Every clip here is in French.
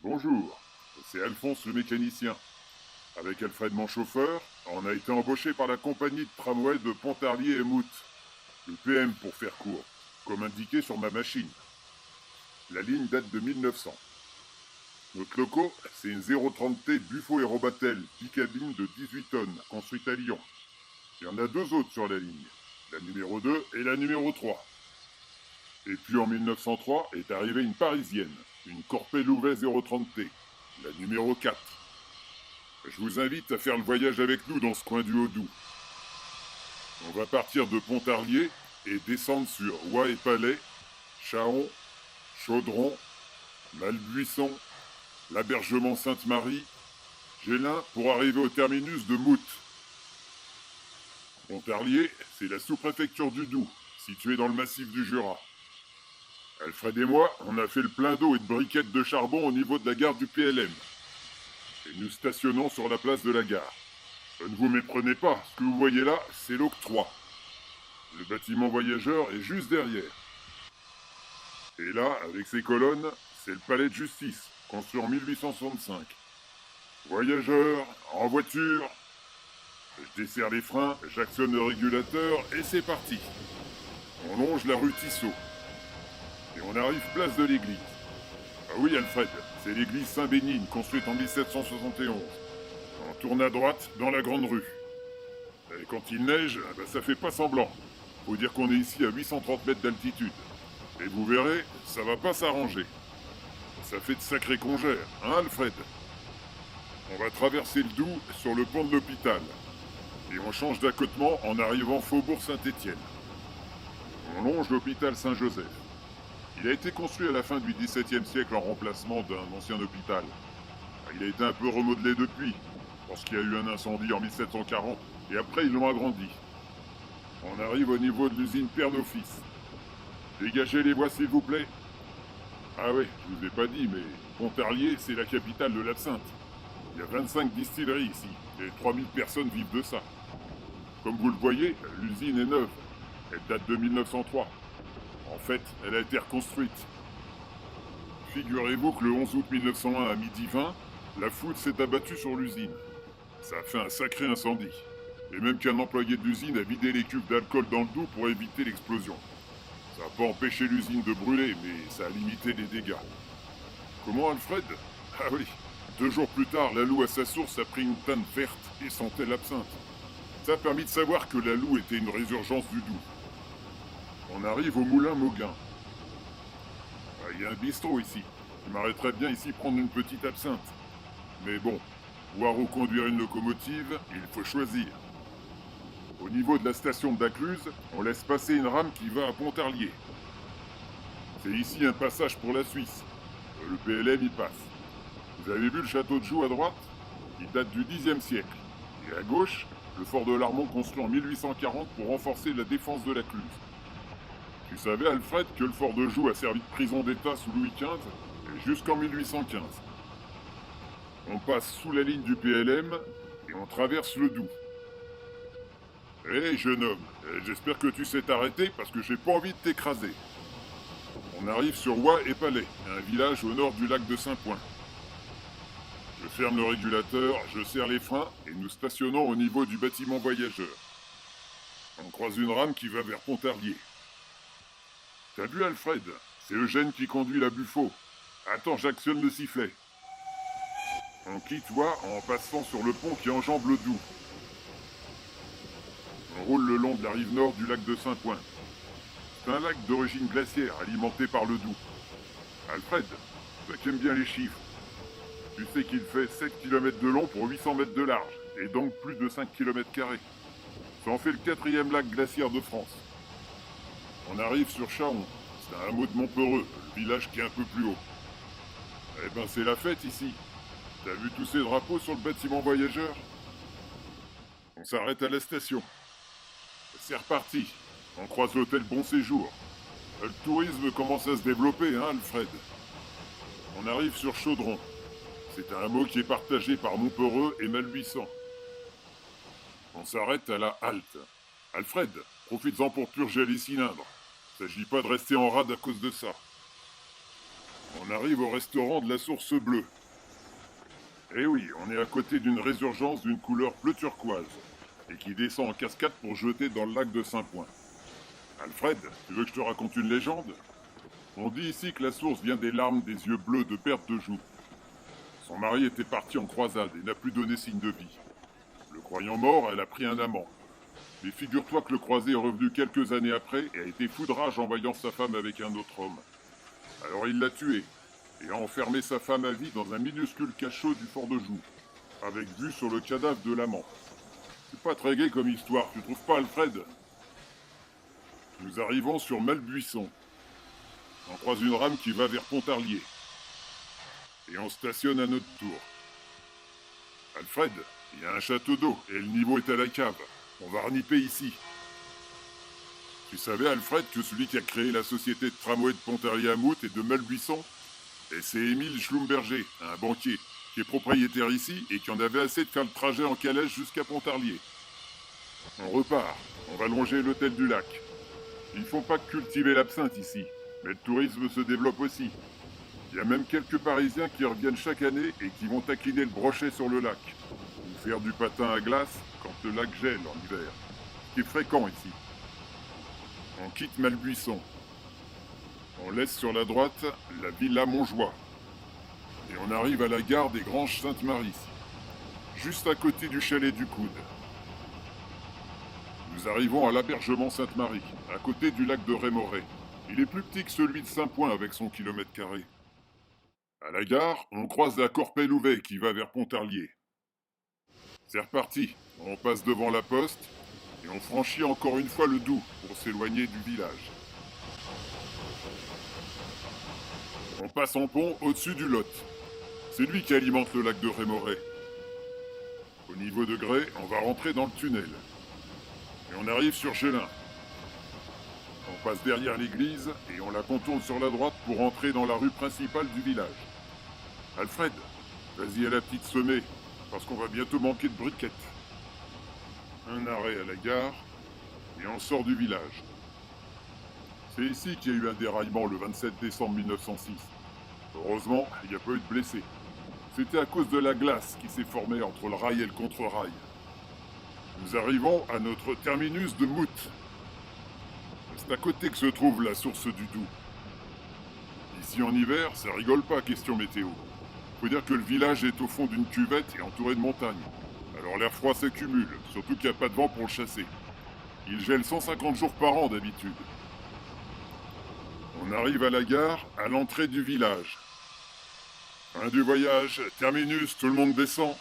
Bonjour, c'est Alphonse le mécanicien. Avec Alfred mon chauffeur, on a été embauché par la compagnie de tramway de Pontarlier et Mout. Le PM pour faire court, comme indiqué sur ma machine. La ligne date de 1900. Notre loco, c'est une 030T Buffo Aérobatel, bicabine de 18 tonnes, construite à Lyon. Il y en a deux autres sur la ligne, la numéro 2 et la numéro 3. Et puis en 1903 est arrivée une parisienne, une Corpé Louvet 030T, la numéro 4. Je vous invite à faire le voyage avec nous dans ce coin du Haut-Doubs. On va partir de Pontarlier et descendre sur Oie et Palais, Chahon, Chaudron, Malbuisson, l'Abergement Sainte-Marie, Gélin pour arriver au terminus de Mout. Pontarlier, c'est la sous-préfecture du Doubs, située dans le massif du Jura. Alfred et moi, on a fait le plein d'eau et de briquettes de charbon au niveau de la gare du PLM. Et nous stationnons sur la place de la gare. Ne vous méprenez pas, ce que vous voyez là, c'est l'octroi. Le bâtiment voyageur est juste derrière. Et là, avec ses colonnes, c'est le palais de justice, construit en 1865. Voyageurs, en voiture. Je desserre les freins, j'actionne le régulateur et c'est parti. On longe la rue Tissot. Et on arrive place de l'église. Ah oui, Alfred, c'est l'église Saint-Bénigne, construite en 1771. On tourne à droite dans la grande rue. Et quand il neige, ça fait pas semblant. Faut dire qu'on est ici à 830 mètres d'altitude. Et vous verrez, ça va pas s'arranger. Ça fait de sacrés congères, hein Alfred? On va traverser le Doubs sur le pont de l'hôpital. Et on change d'accotement en arrivant Faubourg Saint-Étienne. On longe l'hôpital Saint-Joseph. Il a été construit à la fin du XVIIe siècle en remplacement d'un ancien hôpital. Il a été un peu remodelé depuis, parce qu'il y a eu un incendie en 1740, et après ils l'ont agrandi. On arrive au niveau de l'usine Pernod-Fils. Dégagez les voies s'il vous plaît. Ah oui, je vous ai pas dit, mais Pontarlier, c'est la capitale de l'absinthe. Il y a 25 distilleries ici, et 3000 personnes vivent de ça. Comme vous le voyez, l'usine est neuve. Elle date de 1903. En fait, elle a été reconstruite. Figurez-vous que le 11 août 1901 à midi 20, la foudre s'est abattue sur l'usine. Ça a fait un sacré incendie. Et même qu'un employé de l'usine a vidé les cuves d'alcool dans le Doubs pour éviter l'explosion. Ça n'a pas empêché l'usine de brûler, mais ça a limité les dégâts. Comment, Alfred? Ah oui, 2 jours plus tard, la Loue à sa source a pris une teinte verte et sentait l'absinthe. Ça a permis de savoir que la Loue était une résurgence du Doubs. On arrive au moulin Mauguin. Il y a un bistrot ici. Je m'arrêterais bien ici prendre une petite absinthe. Mais bon, voir ou conduire une locomotive, il faut choisir. Au niveau de la station de Dacluse, on laisse passer une rame qui va à Pontarlier. C'est ici un passage pour la Suisse. Le PLM y passe. Vous avez vu le château de Joux à droite? Il date du Xe siècle. Et à gauche, le fort de Larmont construit en 1840 pour renforcer la défense de la Cluse. Tu savais, Alfred, que le fort de Joux a servi de prison d'État sous Louis XV jusqu'en 1815. On passe sous la ligne du PLM et on traverse le Doubs. Hé, jeune homme, j'espère que tu sais t'arrêter parce que j'ai pas envie de t'écraser. On arrive sur Oie et Palais, un village au nord du lac de Saint-Point. Je ferme le régulateur, je serre les freins et nous stationnons au niveau du bâtiment voyageur. On croise une rame qui va vers Pontarlier. T'as vu, Alfred? C'est Eugène qui conduit la Buffo. Attends, j'actionne le sifflet. On quitte Oie en passant sur le pont qui enjambe le Doubs. On roule le long de la rive nord du lac de Saint-Point. C'est un lac d'origine glaciaire alimenté par le Doubs. Alfred, toi qui aimes bien les chiffres, tu sais qu'il fait 7 km de long pour 800 mètres de large, et donc plus de 5 km². Ça en fait le 4e lac glaciaire de France. On arrive sur Chahon, c'est un hameau de Montpeureux, le village qui est un peu plus haut. Eh ben c'est la fête ici. T'as vu tous ces drapeaux sur le bâtiment voyageur? On s'arrête à la station. C'est reparti. On croise l'hôtel Bon Séjour. Le tourisme commence à se développer, hein, Alfred? On arrive sur Chaudron. C'est un hameau qui est partagé par Montpeureux et Malbuisson. On s'arrête à la halte. Alfred, profites-en pour purger les cylindres. S'agit pas de rester en rade à cause de ça. On arrive au restaurant de la Source Bleue. Eh oui, on est à côté d'une résurgence d'une couleur bleu turquoise, et qui descend en cascade pour jeter dans le lac de Saint-Point. Alfred, tu veux que je te raconte une légende? On dit ici que la source vient des larmes des yeux bleus de Berthe de Joux. Son mari était parti en croisade et n'a plus donné signe de vie. Le croyant mort, elle a pris un amant. Mais figure-toi que le croisé est revenu quelques années après et a été fou de rage en voyant sa femme avec un autre homme. Alors il l'a tuée et a enfermé sa femme à vie dans un minuscule cachot du fort de Joux, avec vue sur le cadavre de l'amant. C'est pas très gai comme histoire, tu trouves pas, Alfred? Nous arrivons sur Malbuisson. On croise une rame qui va vers Pontarlier. Et on stationne à notre tour. Alfred, il y a un château d'eau et le niveau est à la cave. On va reniper ici. Tu savais, Alfred, que celui qui a créé la société de tramway de Pontarlier-à-Mout et de Malbuisson, et c'est Émile Schlumberger, un banquier, qui est propriétaire ici et qui en avait assez de faire le trajet en calèche jusqu'à Pontarlier. On repart. On va longer l'hôtel du lac. Ils font pas que cultiver l'absinthe ici, mais le tourisme se développe aussi. Il y a même quelques Parisiens qui reviennent chaque année et qui vont taquiner le brochet sur le lac, ou faire du patin à glace quand le lac gèle en hiver, ce qui est fréquent ici. On quitte Malbuisson. On laisse sur la droite la villa Montjoie. Et on arrive à la gare des Granges Sainte-Marie, juste à côté du chalet du Coude. Nous arrivons à l'Abergement Sainte-Marie, à côté du lac de Rémoré. Il est plus petit que celui de Saint-Point avec son kilomètre carré. À la gare, on croise la Corpelle-Louvet qui va vers Pontarlier. C'est reparti, on passe devant la poste et on franchit encore une fois le Doubs pour s'éloigner du village. On passe en pont au-dessus du Lot. C'est lui qui alimente le lac de Rémoré. Au niveau de Grès, on va rentrer dans le tunnel. Et on arrive sur Gélin. On passe derrière l'église et on la contourne sur la droite pour entrer dans la rue principale du village. Alfred, vas-y à la petite semée, parce qu'on va bientôt manquer de briquettes. Un arrêt à la gare et on sort du village. C'est ici qu'il y a eu un déraillement le 27 décembre 1906. Heureusement, il n'y a pas eu de blessés. C'était à cause de la glace qui s'est formée entre le rail et le contre-rail. Nous arrivons à notre terminus de Mout. C'est à côté que se trouve la source du Doubs. Ici en hiver, ça rigole pas, question météo. Faut dire que le village est au fond d'une cuvette et entouré de montagnes. Alors l'air froid s'accumule, surtout qu'il n'y a pas de vent pour le chasser. Il gèle 150 jours par an d'habitude. On arrive à la gare, à l'entrée du village. Fin du voyage, terminus, tout le monde descend.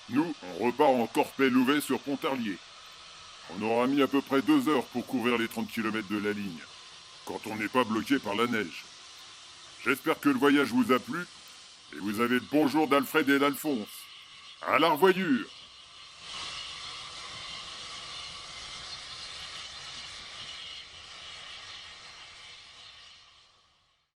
Nous, on repart en Corpelle-Louvet sur Pontarlier. On aura mis à peu près 2 heures pour couvrir les 30 km de la ligne, quand on n'est pas bloqué par la neige. J'espère que le voyage vous a plu, et vous avez le bonjour d'Alfred et d'Alphonse. À la revoyure!